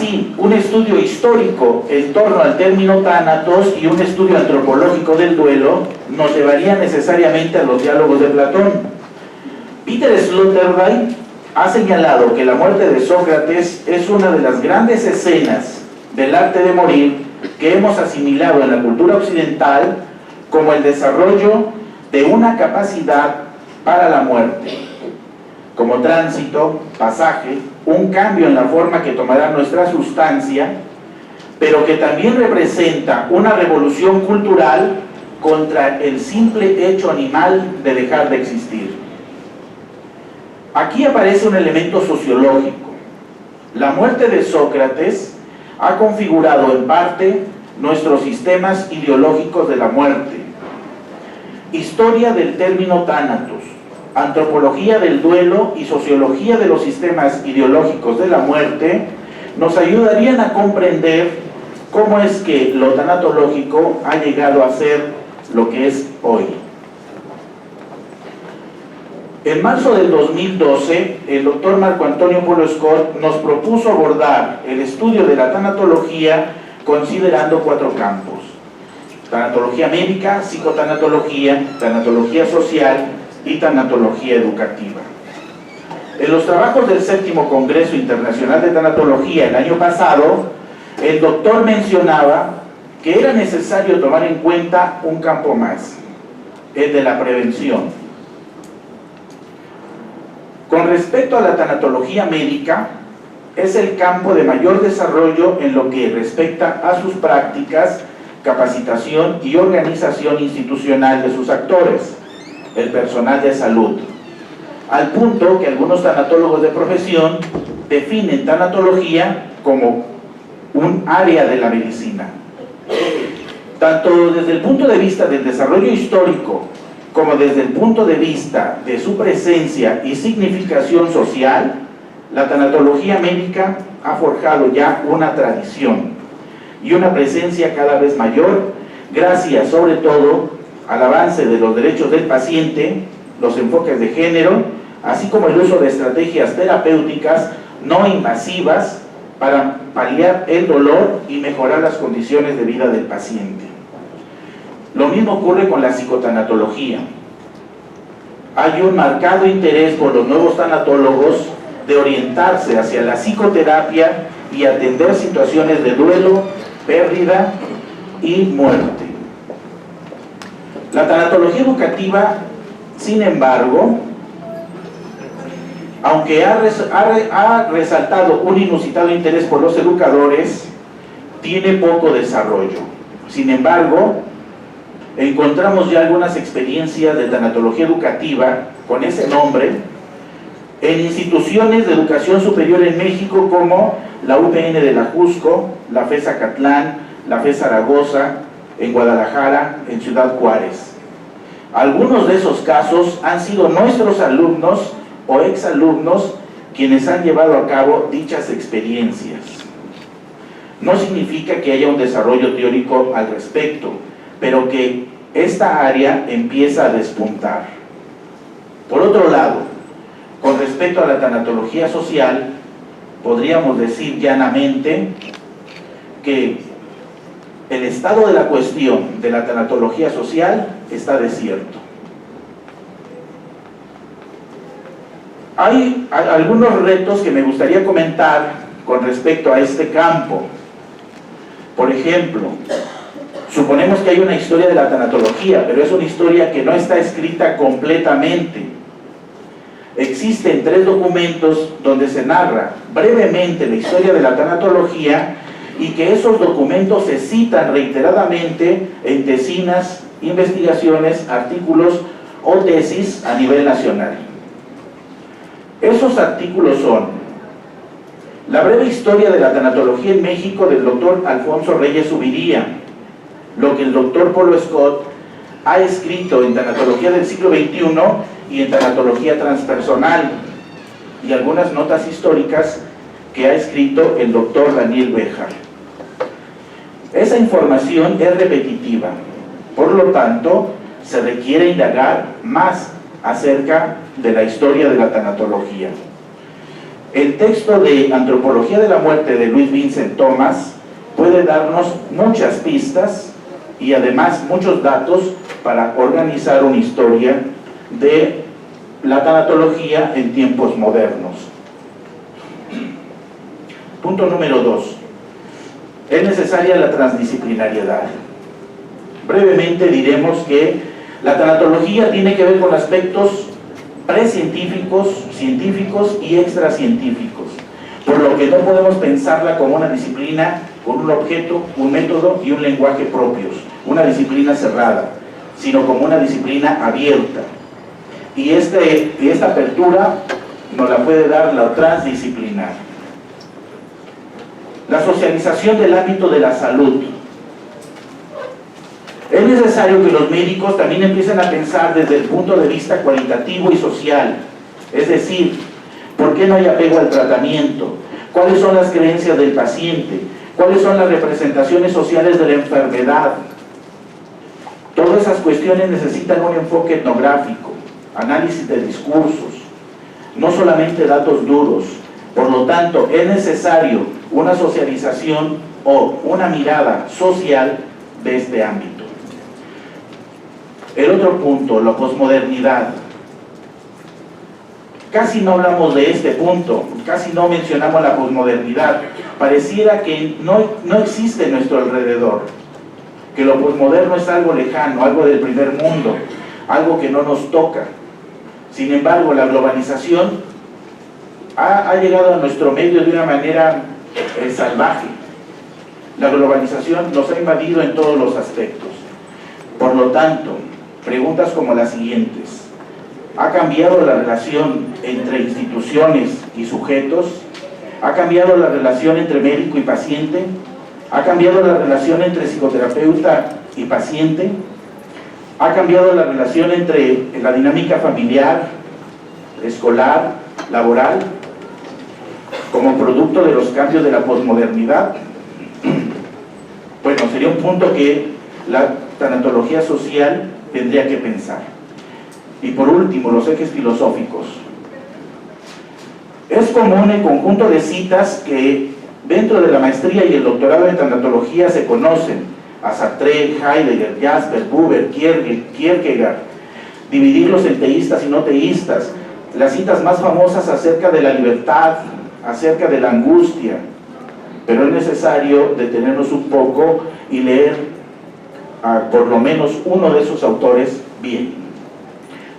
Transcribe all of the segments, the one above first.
Así, un estudio histórico en torno al término tánatos y un estudio antropológico del duelo nos llevaría necesariamente a los diálogos de Platón. Peter Sloterdijk ha señalado que la muerte de Sócrates es una de las grandes escenas del arte de morir que hemos asimilado en la cultura occidental como el desarrollo de una capacidad para la muerte, como tránsito, pasaje, un cambio en la forma que tomará nuestra sustancia, pero que también representa una revolución cultural contra el simple hecho animal de dejar de existir. Aquí aparece un elemento sociológico. La muerte de Sócrates ha configurado en parte nuestros sistemas ideológicos de la muerte. Historia del término tánatos, antropología del duelo y sociología de los sistemas ideológicos de la muerte nos ayudarían a comprender cómo es que lo tanatológico ha llegado a ser lo que es hoy. En marzo del 2012, el doctor Marco Antonio Polo Scott nos propuso abordar el estudio de la tanatología considerando 4 campos: tanatología médica, psicotanatología, tanatología social y tanatología educativa. En los trabajos del 7º Congreso Internacional de Tanatología el año pasado, el doctor mencionaba que era necesario tomar en cuenta un campo más, el de la prevención. Con respecto a la tanatología médica, es el campo de mayor desarrollo en lo que respecta a sus prácticas, capacitación y organización institucional de sus actores, el personal de salud, al punto que algunos tanatólogos de profesión definen tanatología como un área de la medicina. Tanto desde el punto de vista del desarrollo histórico como desde el punto de vista de su presencia y significación social, la tanatología médica ha forjado ya una tradición y una presencia cada vez mayor, gracias sobre todo al avance de los derechos del paciente, los enfoques de género, así como el uso de estrategias terapéuticas no invasivas para paliar el dolor y mejorar las condiciones de vida del paciente. Lo mismo ocurre con la psicotanatología. Hay un marcado interés por los nuevos tanatólogos de orientarse hacia la psicoterapia y atender situaciones de duelo, pérdida y muerte. La tanatología educativa, sin embargo, aunque ha resaltado un inusitado interés por los educadores, tiene poco desarrollo. Sin embargo, encontramos ya algunas experiencias de tanatología educativa con ese nombre en instituciones de educación superior en México como la UPN de la Jusco, la FES Acatlán, la FES Zaragoza, en Guadalajara, en Ciudad Juárez. Algunos de esos casos han sido nuestros alumnos o exalumnos quienes han llevado a cabo dichas experiencias. No significa que haya un desarrollo teórico al respecto, pero que esta área empieza a despuntar. Por otro lado, con respecto a la tanatología social, podríamos decir llanamente que el estado de la cuestión de la tanatología social está desierto. Hay algunos retos que me gustaría comentar con respecto a este campo. Por ejemplo, suponemos que hay una historia de la tanatología, pero es una historia que no está escrita completamente. Existen 3 documentos donde se narra brevemente la historia de la tanatología y que esos documentos se citan reiteradamente en tesinas, investigaciones, artículos o tesis a nivel nacional. Esos artículos son: la breve historia de la tanatología en México del doctor Alfonso Reyes Subiría, lo que el doctor Polo Scott ha escrito en Tanatología del siglo XXI y en Tanatología transpersonal, y algunas notas históricas que ha escrito el doctor Daniel Béjar. Esa información es repetitiva, por lo tanto se requiere indagar más acerca de la historia de la tanatología. El texto de Antropología de la Muerte de Louis Vincent Thomas puede darnos muchas pistas y además muchos datos para organizar una historia de la tanatología en tiempos modernos. Punto número 2. Es necesaria la transdisciplinariedad. Brevemente diremos que la tanatología tiene que ver con aspectos precientíficos, científicos y extracientíficos, por lo que no podemos pensarla como una disciplina con un objeto, un método y un lenguaje propios, una disciplina cerrada, sino como una disciplina abierta. Y esta apertura nos la puede dar la transdisciplinar. La socialización del ámbito de la salud. Es necesario que los médicos también empiecen a pensar desde el punto de vista cualitativo y social, es decir, ¿por qué no hay apego al tratamiento? ¿Cuáles son las creencias del paciente? ¿Cuáles son las representaciones sociales de la enfermedad? Todas esas cuestiones necesitan un enfoque etnográfico, análisis de discursos, no solamente datos duros. Por lo tanto, es necesario una socialización o una mirada social de este ámbito. El otro punto, la posmodernidad. Casi no hablamos de este punto, casi no mencionamos la posmodernidad. Pareciera que no existe en nuestro alrededor, que lo posmoderno es algo lejano, algo del primer mundo, algo que no nos toca. Sin embargo, la globalización ha llegado a nuestro medio de una manera salvaje. La globalización nos ha invadido en todos los aspectos. Por lo tanto, preguntas como las siguientes: ¿ha cambiado la relación entre instituciones y sujetos? ¿Ha cambiado la relación entre médico y paciente? ¿Ha cambiado la relación entre psicoterapeuta y paciente? ¿Ha cambiado la relación entre la dinámica familiar, escolar, laboral, como producto de los cambios de la posmodernidad? Bueno, sería un punto que la tanatología social tendría que pensar. Y por último, los ejes filosóficos. Es común el conjunto de citas que dentro de la maestría y el doctorado en tanatología se conocen: a Sartre, Heidegger, Jasper, Buber, Kierkegaard, dividirlos en teístas y no teístas, las citas más famosas acerca de la libertad, acerca de la angustia. Pero es necesario detenernos un poco y leer por lo menos uno de esos autores bien.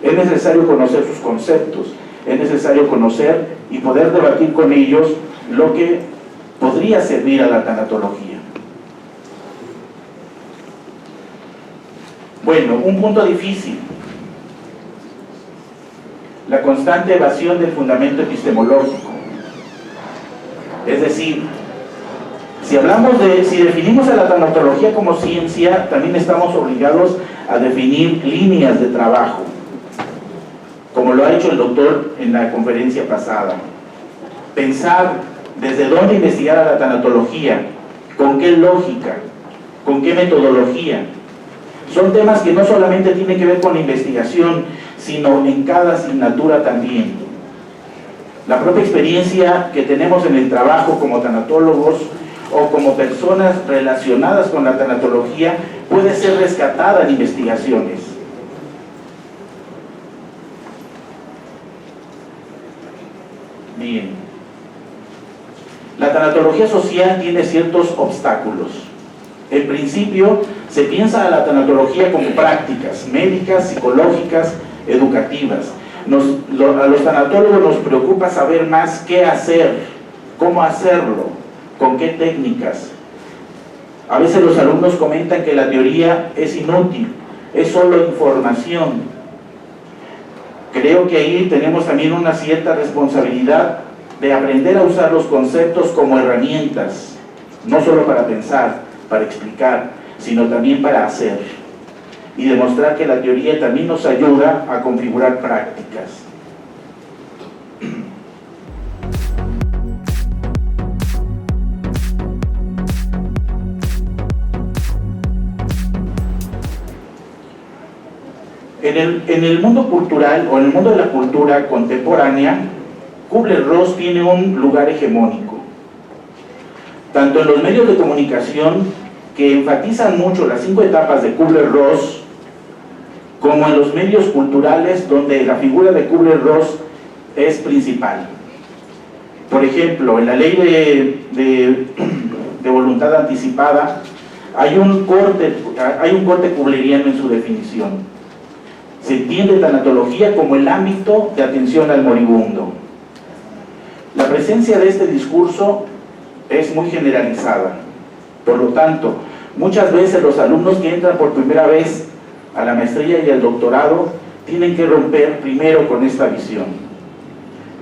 Es necesario conocer sus conceptos, es necesario conocer y poder debatir con ellos lo que podría servir a la tanatología. Bueno, un punto difícil: la constante evasión del fundamento epistemológico. Es decir, si definimos a la tanatología como ciencia, también estamos obligados a definir líneas de trabajo, como lo ha hecho el doctor en la conferencia pasada. Pensar desde dónde investigar a la tanatología, con qué lógica, con qué metodología. Son temas que no solamente tienen que ver con la investigación, sino en cada asignatura también. La propia experiencia que tenemos en el trabajo como tanatólogos o como personas relacionadas con la tanatología puede ser rescatada en investigaciones. Bien. La tanatología social tiene ciertos obstáculos. En principio, se piensa a la tanatología como prácticas médicas, psicológicas, educativas. A los tanatólogos nos preocupa saber más qué hacer, cómo hacerlo, con qué técnicas. A veces los alumnos comentan que la teoría es inútil, es solo información. Creo que ahí tenemos también una cierta responsabilidad de aprender a usar los conceptos como herramientas, no solo para pensar, para explicar, sino también para hacer, y demostrar que la teoría también nos ayuda a configurar prácticas. En el mundo cultural, o en el mundo de la cultura contemporánea, Kubler-Ross tiene un lugar hegemónico, tanto en los medios de comunicación, que enfatizan mucho las 5 etapas de Kubler-Ross, como en los medios culturales, donde la figura de Kubler-Ross es principal. Por ejemplo, en la ley de voluntad anticipada hay un corte kubleriano en su definición. Se entiende tanatología como el ámbito de atención al moribundo. La presencia de este discurso es muy generalizada. Por lo tanto, muchas veces los alumnos que entran por primera vez a la maestría y al doctorado tienen que romper primero con esta visión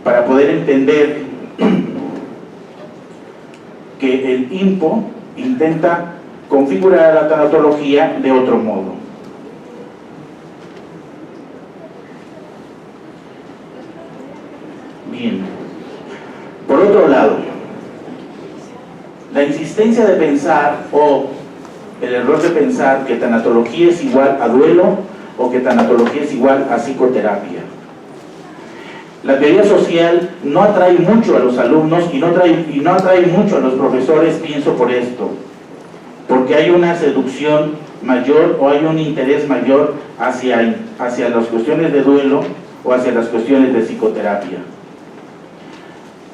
para poder entender que el INPO intenta configurar la tanatología de otro modo. Bien. Por otro lado, la insistencia de pensar o el error de pensar que tanatología es igual a duelo o que tanatología es igual a psicoterapia. La teoría social no atrae mucho a los alumnos y no atrae mucho a los profesores, pienso por esto, porque hay una seducción mayor o hay un interés mayor hacia las cuestiones de duelo o hacia las cuestiones de psicoterapia,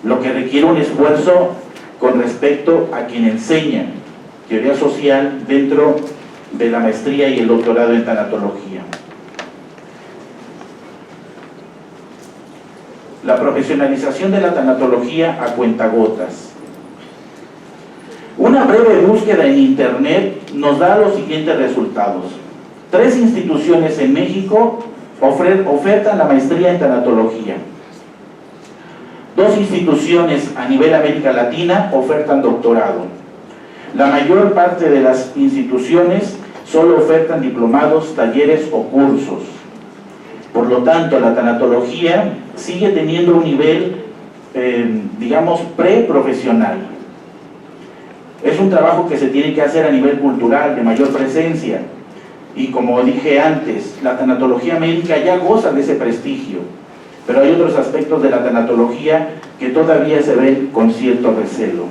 lo que requiere un esfuerzo con respecto a quien enseña teoría social dentro de la maestría y el doctorado en tanatología. La profesionalización de la tanatología a cuentagotas. Una breve búsqueda en internet nos da los siguientes resultados. 3 instituciones en México ofertan la maestría en tanatología. 2 instituciones a nivel América Latina ofertan doctorado. La mayor parte de las instituciones solo ofertan diplomados, talleres o cursos. Por lo tanto, la tanatología sigue teniendo un nivel, digamos, preprofesional. Es un trabajo que se tiene que hacer a nivel cultural, de mayor presencia. Y como dije antes, la tanatología médica ya goza de ese prestigio, pero hay otros aspectos de la tanatología que todavía se ven con cierto recelo.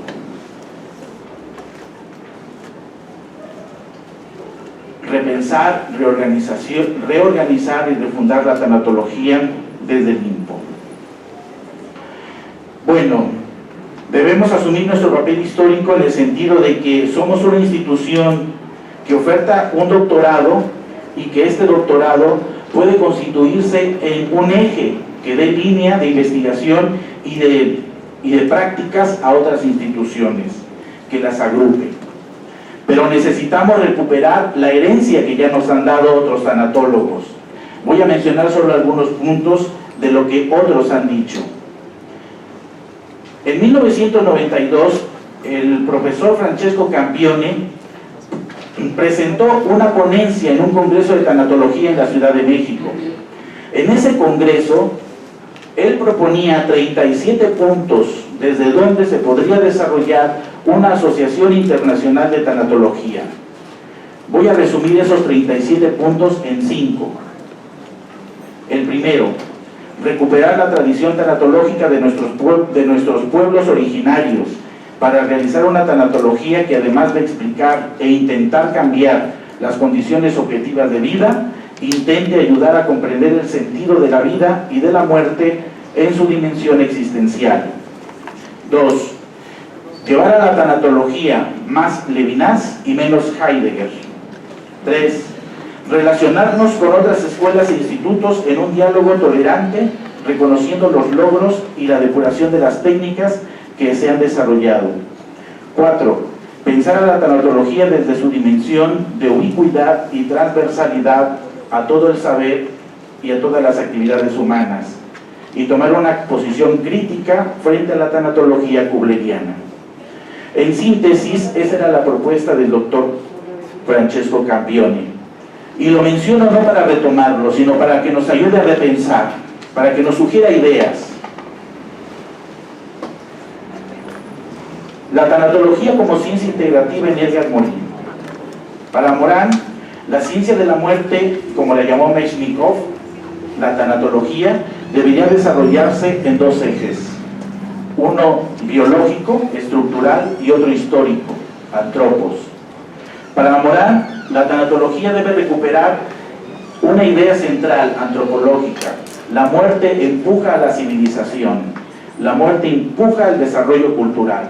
Repensar, reorganizar y refundar la tanatología desde el INPO. Bueno, debemos asumir nuestro papel histórico en el sentido de que somos una institución que oferta un doctorado y que este doctorado puede constituirse en un eje que dé línea de investigación y de prácticas a otras instituciones, que las agrupe. Pero necesitamos recuperar la herencia que ya nos han dado otros tanatólogos. Voy a mencionar solo algunos puntos de lo que otros han dicho. En 1992, el profesor Francesco Campione presentó una ponencia en un congreso de tanatología en la Ciudad de México. En ese congreso, él proponía 37 puntos desde donde se podría desarrollar una asociación internacional de tanatología. Voy a resumir esos 37 puntos en 5. El primero, recuperar la tradición tanatológica de nuestros pueblos originarios para realizar una tanatología que, además de explicar e intentar cambiar las condiciones objetivas de vida, intente ayudar a comprender el sentido de la vida y de la muerte en su dimensión existencial. 2. Llevar a la tanatología más Levinas y menos Heidegger. 3. Relacionarnos con otras escuelas e institutos en un diálogo tolerante, reconociendo los logros y la depuración de las técnicas que se han desarrollado. 4. Pensar a la tanatología desde su dimensión de ubicuidad y transversalidad a todo el saber y a todas las actividades humanas, y tomar una posición crítica frente a la tanatología kubleriana. En síntesis, esa era la propuesta del doctor Francesco Campione. Y lo menciono no para retomarlo, sino para que nos ayude a repensar, para que nos sugiera ideas. La tanatología como ciencia integrativa en Edgar Morin. Para Morán, la ciencia de la muerte, como la llamó Mechnikov, la tanatología, debería desarrollarse en 2 ejes. uno biológico, estructural, y otro histórico, antropos. Para Morán, la tanatología debe recuperar una idea central, antropológica. La muerte empuja a la civilización, la muerte empuja al desarrollo cultural.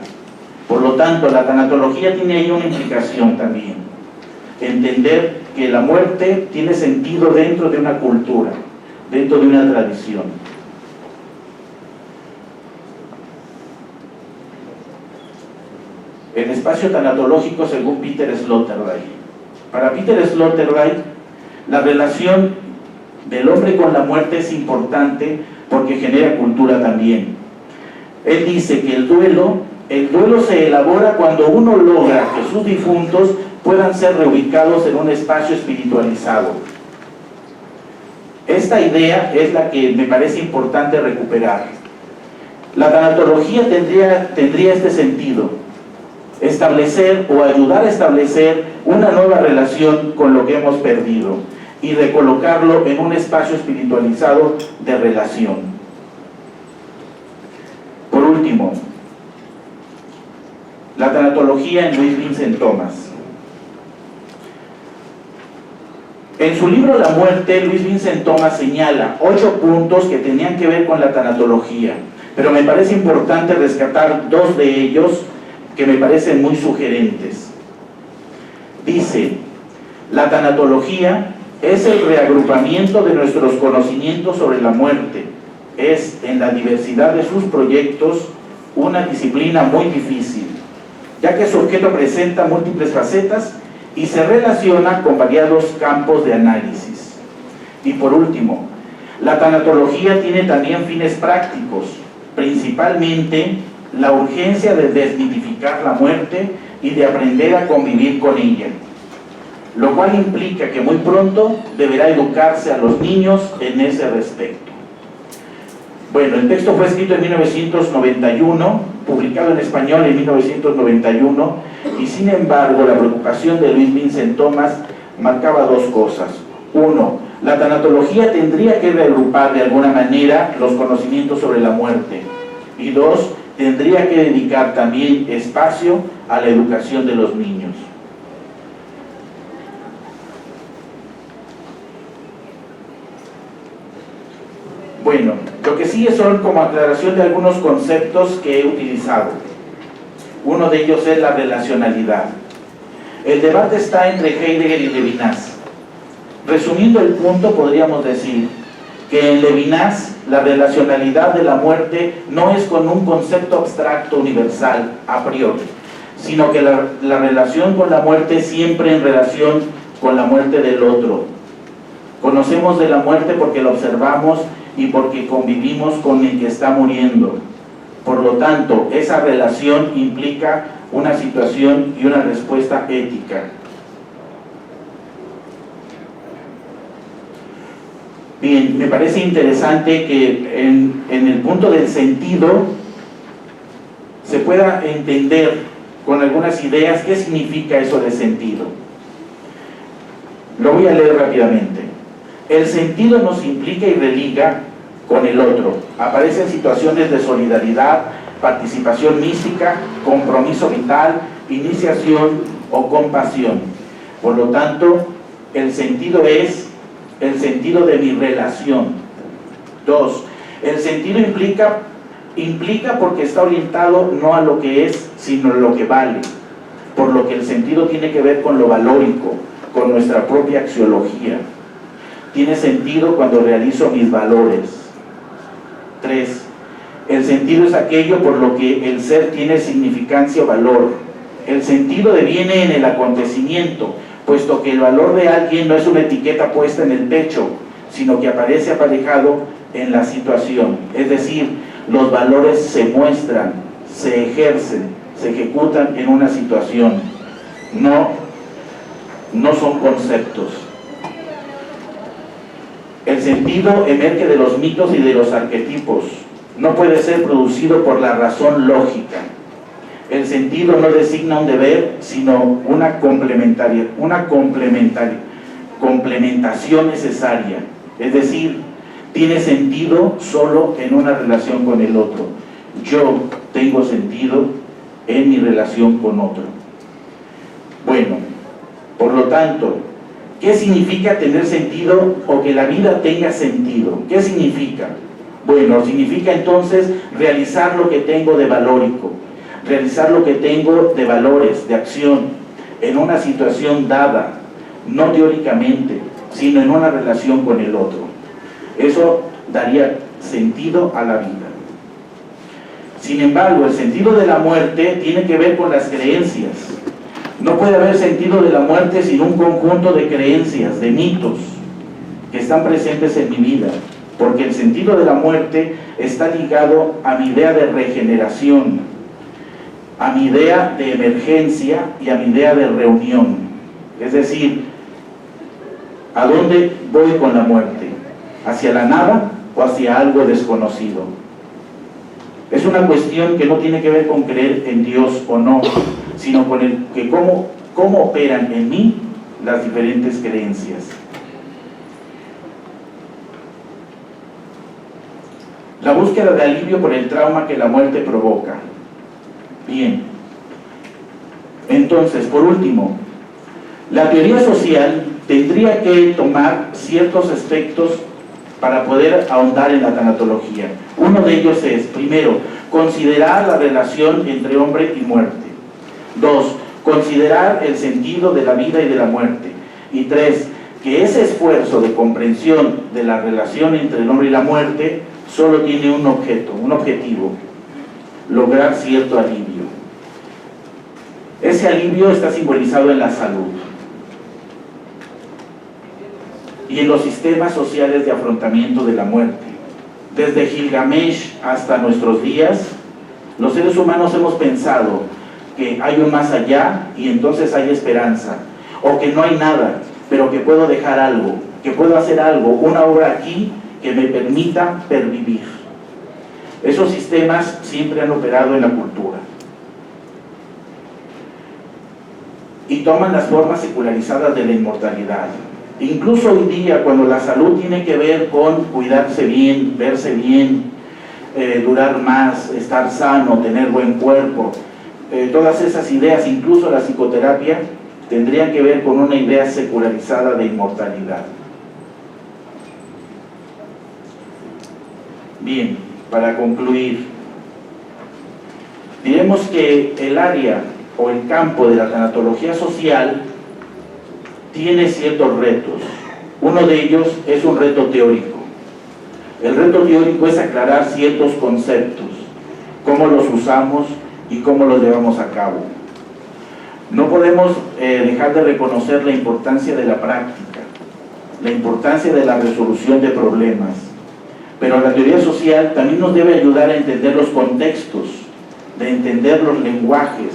Por lo tanto, la tanatología tiene ahí una implicación también. Entender que la muerte tiene sentido dentro de una cultura, dentro de una tradición. El espacio tanatológico según Peter Sloterdijk. Para Peter Sloterdijk, la relación del hombre con la muerte es importante porque genera cultura también. Él dice que el duelo se elabora cuando uno logra que sus difuntos puedan ser reubicados en un espacio espiritualizado. Esta idea es la que me parece importante recuperar. La tanatología tendría este sentido: establecer o ayudar a establecer una nueva relación con lo que hemos perdido y recolocarlo en un espacio espiritualizado de relación. Por último, la tanatología en Louis Vincent Thomas. En su libro La muerte, Louis Vincent Thomas señala 8 puntos que tenían que ver con la tanatología, pero me parece importante rescatar 2 de ellos que me parecen muy sugerentes. Dice: la tanatología es el reagrupamiento de nuestros conocimientos sobre la muerte. Es, en la diversidad de sus proyectos, una disciplina muy difícil, ya que su objeto presenta múltiples facetas y se relaciona con variados campos de análisis. Y por último, la tanatología tiene también fines prácticos, principalmente la urgencia de desmitificar la muerte y de aprender a convivir con ella, lo cual implica que muy pronto deberá educarse a los niños en ese respecto. Bueno, el texto fue escrito en 1991, publicado en español en 1991, y sin embargo la preocupación de Louis Vincent Thomas marcaba 2 cosas. 1, la tanatología tendría que reagrupar de alguna manera los conocimientos sobre la muerte. Y 2, tendría que dedicar también espacio a la educación de los niños. Bueno, lo que sigue son como aclaración de algunos conceptos que he utilizado. Uno de ellos es la relacionalidad. El debate está entre Heidegger y Levinas. Resumiendo el punto, podríamos decir que en Levinas la relacionalidad de la muerte no es con un concepto abstracto universal a priori, sino que la relación con la muerte es siempre en relación con la muerte del otro. Conocemos de la muerte porque la observamos y porque convivimos con el que está muriendo. Por lo tanto, esa relación implica una situación y una respuesta ética. Bien, me parece interesante que en el punto del sentido se pueda entender con algunas ideas qué significa eso de sentido. Lo voy a leer rápidamente. El sentido nos implica y religa con el otro. Aparecen situaciones de solidaridad, participación mística, compromiso vital, iniciación o compasión. Por lo tanto, el sentido es el sentido de mi relación. 2. El sentido implica porque está orientado no a lo que es, sino a lo que vale. Por lo que el sentido tiene que ver con lo valórico, con nuestra propia axiología. Tiene sentido cuando realizo mis valores. 3. El sentido es aquello por lo que el ser tiene significancia o valor. El sentido deviene en el acontecimiento, puesto que el valor de alguien no es una etiqueta puesta en el pecho, sino que aparece aparejado en la situación. Es decir, los valores se muestran, se ejercen, se ejecutan en una situación. No son conceptos. El sentido emerge de los mitos y de los arquetipos. No puede ser producido por la razón lógica. El sentido no designa un deber, sino una complementación necesaria. Es decir, tiene sentido solo en una relación con el otro. Yo tengo sentido en mi relación con otro. Bueno, por lo tanto, ¿qué significa tener sentido o que la vida tenga sentido? ¿Qué significa? Bueno, significa entonces realizar lo que tengo de valórico, realizar lo que tengo de valores, de acción, en una situación dada, no teóricamente, sino en una relación con el otro. Eso daría sentido a la vida. Sin embargo, el sentido de la muerte tiene que ver con las creencias. No puede haber sentido de la muerte sin un conjunto de creencias, de mitos que están presentes en mi vida, porque el sentido de la muerte está ligado a mi idea de regeneración, a mi idea de emergencia y a mi idea de reunión. Es decir, ¿a dónde voy con la muerte? ¿Hacia la nada o hacia algo desconocido? Es una cuestión que no tiene que ver con creer en Dios o no, sino con cómo operan en mí las diferentes creencias. La búsqueda de alivio por el trauma que la muerte provoca. Bien. Entonces, por último, la teoría social tendría que tomar ciertos aspectos para poder ahondar en la tanatología. Uno de ellos es, primero, considerar la relación entre hombre y muerte. 2, considerar el sentido de la vida y de la muerte. Y 3, que ese esfuerzo de comprensión de la relación entre el hombre y la muerte solo tiene un objetivo: lograr cierto alivio. Ese alivio está simbolizado en la salud y en los sistemas sociales de afrontamiento de la muerte. Desde Gilgamesh hasta nuestros días, los seres humanos hemos pensado que hay un más allá y entonces hay esperanza, o que no hay nada, pero que puedo dejar algo, que puedo hacer algo, una obra aquí que me permita pervivir. Esos sistemas siempre han operado en la cultura y toman las formas secularizadas de la inmortalidad. Incluso hoy día, cuando la salud tiene que ver con cuidarse bien, verse bien, durar más, estar sano, tener buen cuerpo, todas esas ideas, incluso la psicoterapia, tendrían que ver con una idea secularizada de inmortalidad. Bien, para concluir, diremos que el área o el campo de la tanatología social tiene ciertos retos. Uno de ellos es un reto teórico. El reto teórico es aclarar ciertos conceptos, cómo los usamos y cómo los llevamos a cabo. No podemos dejar de reconocer la importancia de la práctica, la importancia de la resolución de problemas, pero la teoría social también nos debe ayudar a entender los contextos, de entender los lenguajes,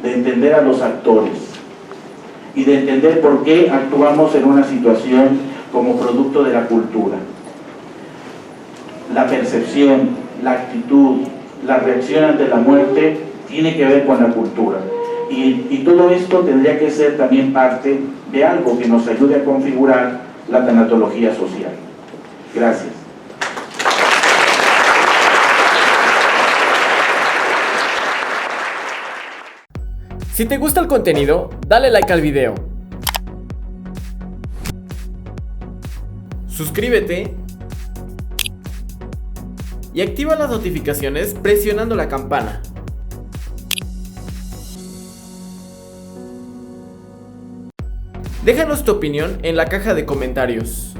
de entender a los actores y de entender por qué actuamos en una situación como producto de la cultura. La percepción, la actitud, la reacción ante la muerte tiene que ver con la cultura. Y todo esto tendría que ser también parte de algo que nos ayude a configurar la tanatología social. Gracias. Si te gusta el contenido, dale like al video. Suscríbete y activa las notificaciones presionando la campana. Déjanos tu opinión en la caja de comentarios.